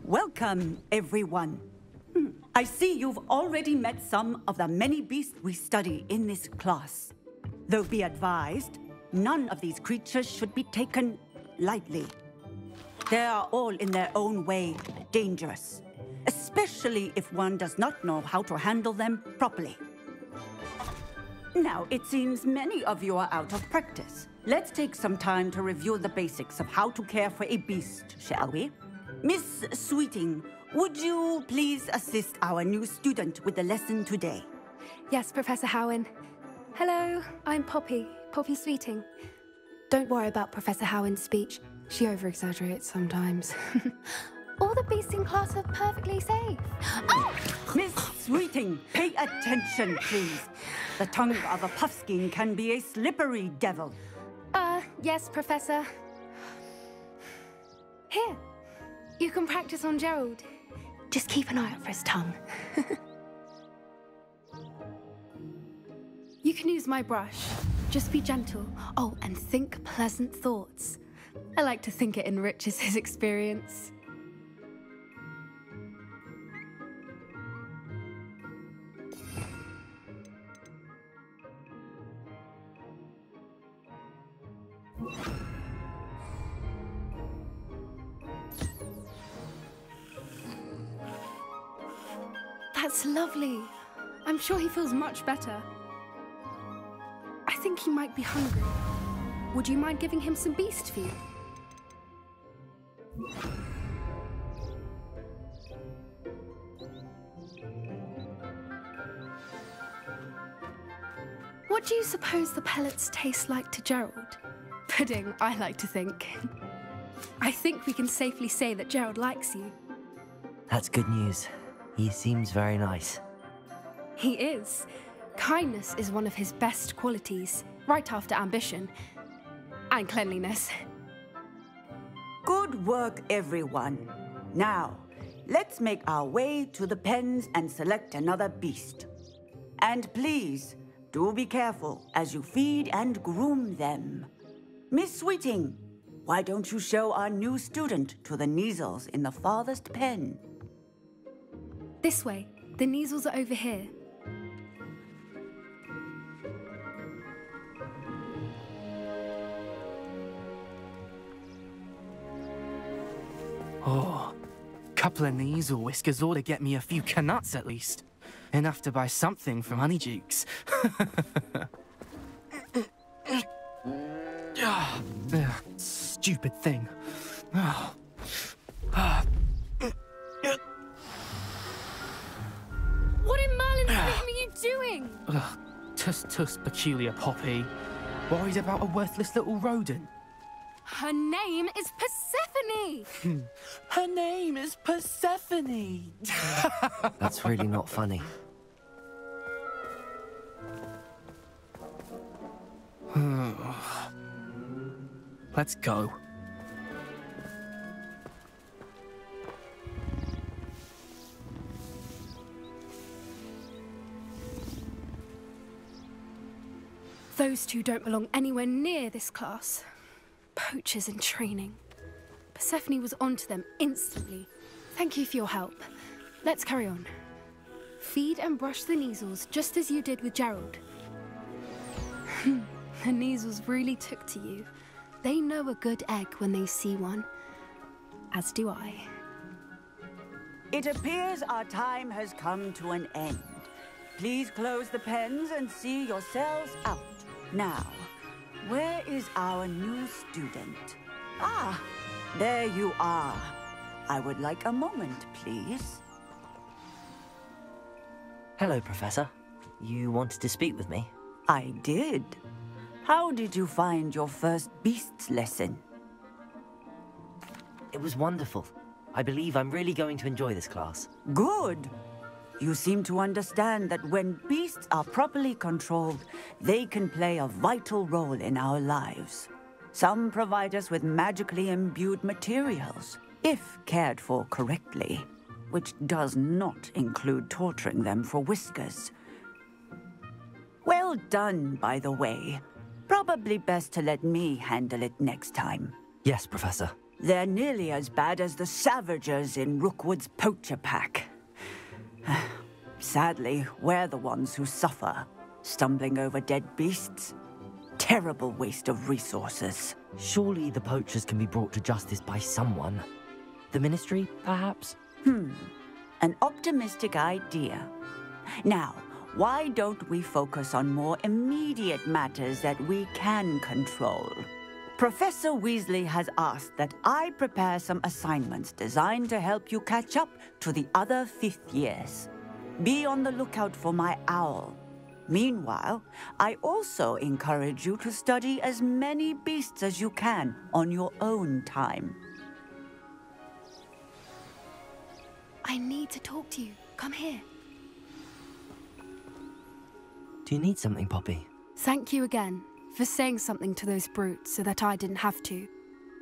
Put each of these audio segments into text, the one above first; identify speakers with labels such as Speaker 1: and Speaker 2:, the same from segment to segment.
Speaker 1: Welcome, everyone. I see you've already met some of the many beasts we study in this class. Though be advised, none of these creatures should be taken lightly. They are all in their own way dangerous, especially if one does not know how to handle them properly. Now, it seems many of you are out of practice. Let's take some time to review the basics of how to care for a beast, shall we? Miss Sweeting, would you please assist our new student with the lesson today?
Speaker 2: Yes, Professor Howen. Hello, I'm Poppy Sweeting. Don't worry about Professor Howen's speech. She over-exaggerates sometimes. All the beasts in class are perfectly safe. Oh!
Speaker 1: Miss Sweeting, pay attention, please. The tongue of a puffskein can be a slippery devil.
Speaker 2: Yes, Professor. Here, you can practice on Gerald. Just keep an eye out for his tongue. You can use my brush. Just be gentle. Oh, and think pleasant thoughts. I like to think it enriches his experience. That's lovely. I'm sure he feels much better. I think he might be hungry. Would you mind giving him some beast food? What do you suppose the pellets taste like to Gerald? Pudding, I like to think. I think we can safely say that Gerald likes you.
Speaker 3: That's good news. He seems very nice.
Speaker 2: He is. Kindness is one of his best qualities, right after ambition. And cleanliness.
Speaker 1: Good work, everyone. Now, let's make our way to the pens and select another beast. And please, do be careful as you feed and groom them. Miss Sweeting, why don't you show our new student to the Neasels in the farthest pen?
Speaker 2: This way. The Neasels are over here.
Speaker 4: Oh, couple of Neasel whiskers ought to get me a few canuts at least. Enough to buy something from Honeydukes. Stupid thing. Oh.
Speaker 2: What in Merlin's name are you doing?
Speaker 4: Tuss, peculiar Poppy. Worried about a worthless little rodent.
Speaker 2: Her name is Persephone!
Speaker 4: Her name is Persephone!
Speaker 3: That's really not funny.
Speaker 4: Let's go.
Speaker 2: Those two don't belong anywhere near this class. Poachers in training. Persephone was onto them instantly. Thank you for your help. Let's carry on. Feed and brush the Neasels just as you did with Gerald. The Neasels really took to you. They know a good egg when they see one. As do I.
Speaker 1: It appears our time has come to an end. Please close the pens and see yourselves out. Now, where is our new student? Ah, there you are. I would like a moment, please.
Speaker 3: Hello, Professor. You wanted to speak with me?
Speaker 1: I did. How did you find your first beasts lesson?
Speaker 3: It was wonderful. I believe I'm really going to enjoy this class.
Speaker 1: Good. You seem to understand that when beasts are properly controlled, they can play a vital role in our lives. Some provide us with magically imbued materials, if cared for correctly, which does not include torturing them for whiskers. Well done, by the way. Probably best to let me handle it next time.
Speaker 3: Yes, Professor.
Speaker 1: They're nearly as bad as the Savagers in Rookwood's poacher pack. Sadly, we're the ones who suffer, stumbling over dead beasts. Terrible waste of resources.
Speaker 3: Surely the poachers can be brought to justice by someone. The Ministry, perhaps?
Speaker 1: An optimistic idea. Now, why don't we focus on more immediate matters that we can control? Professor Weasley has asked that I prepare some assignments designed to help you catch up to the other fifth years. Be on the lookout for my owl. Meanwhile, I also encourage you to study as many beasts as you can on your own time.
Speaker 2: I need to talk to you. Come here.
Speaker 3: Do you need something, Poppy?
Speaker 2: Thank you again for saying something to those brutes so that I didn't have to.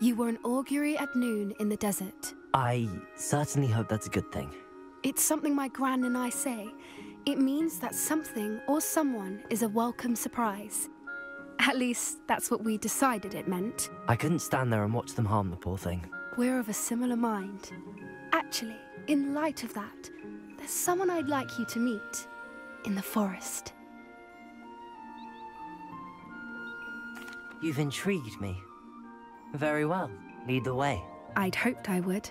Speaker 2: You were an augury at noon in the desert.
Speaker 3: I certainly hope that's a good thing.
Speaker 2: It's something my gran and I say. It means that something or someone is a welcome surprise. At least, that's what we decided it meant.
Speaker 3: I couldn't stand there and watch them harm the poor thing.
Speaker 2: We're of a similar mind. Actually, in light of that, there's someone I'd like you to meet in the forest.
Speaker 3: You've intrigued me. Very well. Lead the way.
Speaker 2: I'd hoped I would.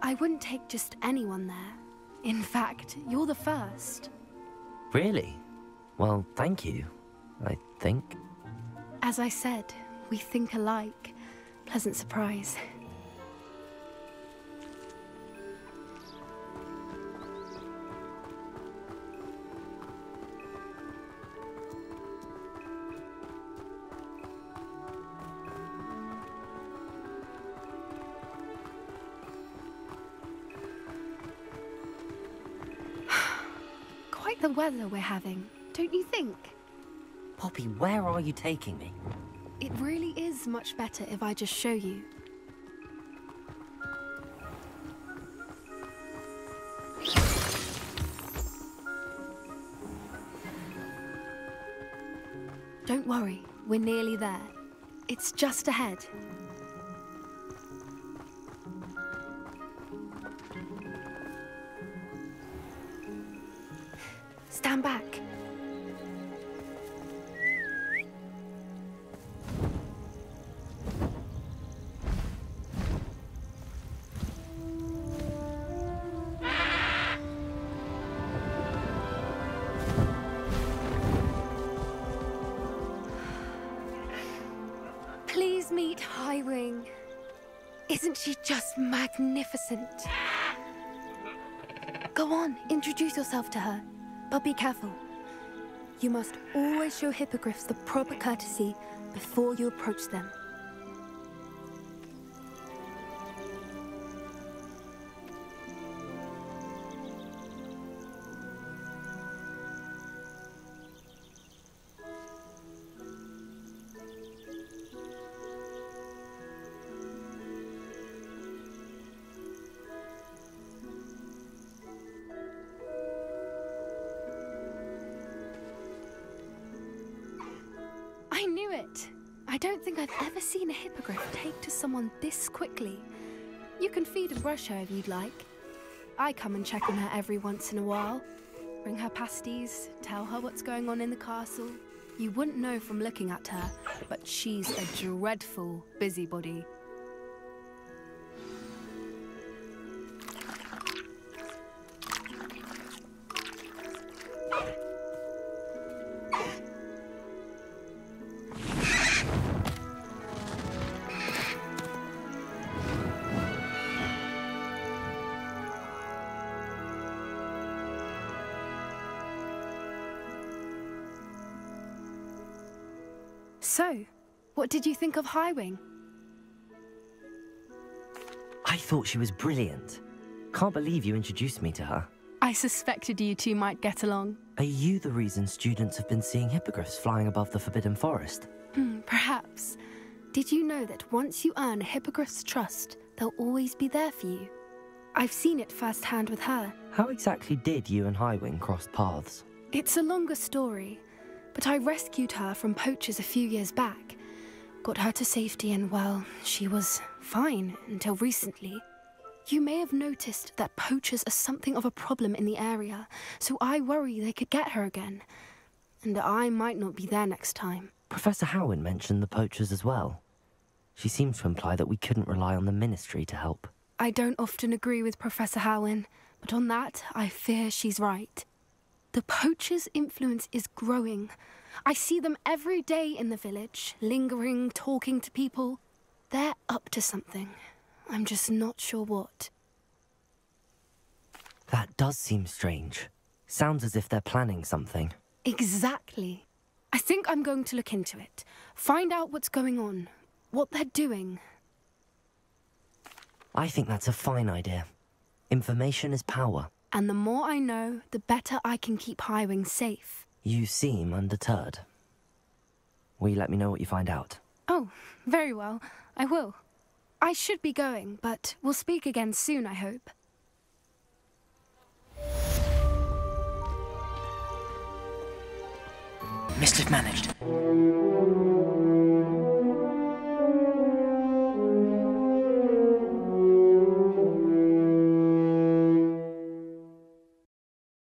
Speaker 2: I wouldn't take just anyone there. In fact, you're the first.
Speaker 3: Really? Well, thank you, I think.
Speaker 2: As I said, we think alike. Pleasant surprise. Quite the weather we're having, don't you think?
Speaker 3: Poppy, where are you taking me?
Speaker 2: It really is much better if I just show you. Don't worry, we're nearly there. It's just ahead. Stand back. Please meet Highwing. Isn't she just magnificent? Go on, introduce yourself to her. But be careful. You must always show hippogriffs the proper courtesy before you approach them. I knew it! I don't think I've ever seen a hippogriff take to someone this quickly. You can feed and brush her if you'd like. I come and check on her every once in a while. Bring her pasties, tell her what's going on in the castle. You wouldn't know from looking at her, but she's a dreadful busybody. So, what did you think of Highwing?
Speaker 3: I thought she was brilliant. Can't believe you introduced me to her.
Speaker 2: I suspected you two might get along.
Speaker 3: Are you the reason students have been seeing hippogriffs flying above the Forbidden Forest?
Speaker 2: Perhaps. Did you know that once you earn a hippogriff's trust, they'll always be there for you? I've seen it firsthand with her.
Speaker 3: How exactly did you and Highwing cross paths?
Speaker 2: It's a longer story, but I rescued her from poachers a few years back. Got her to safety and, well, she was fine until recently. You may have noticed that poachers are something of a problem in the area, so I worry they could get her again. And I might not be there next time.
Speaker 3: Professor Howin mentioned the poachers as well. She seemed to imply that we couldn't rely on the Ministry to help.
Speaker 2: I don't often agree with Professor Howin, but on that, I fear she's right. The poachers' influence is growing. I see them every day in the village, lingering, talking to people. They're up to something. I'm just not sure what.
Speaker 3: That does seem strange. Sounds as if they're planning something.
Speaker 2: Exactly. I think I'm going to look into it. Find out what's going on. What they're doing.
Speaker 3: I think that's a fine idea. Information is power.
Speaker 2: And the more I know, the better I can keep Highwing safe.
Speaker 3: You seem undeterred. Will you let me know what you find out?
Speaker 2: Oh, very well. I will. I should be going, but we'll speak again soon, I hope.
Speaker 5: Mischief managed.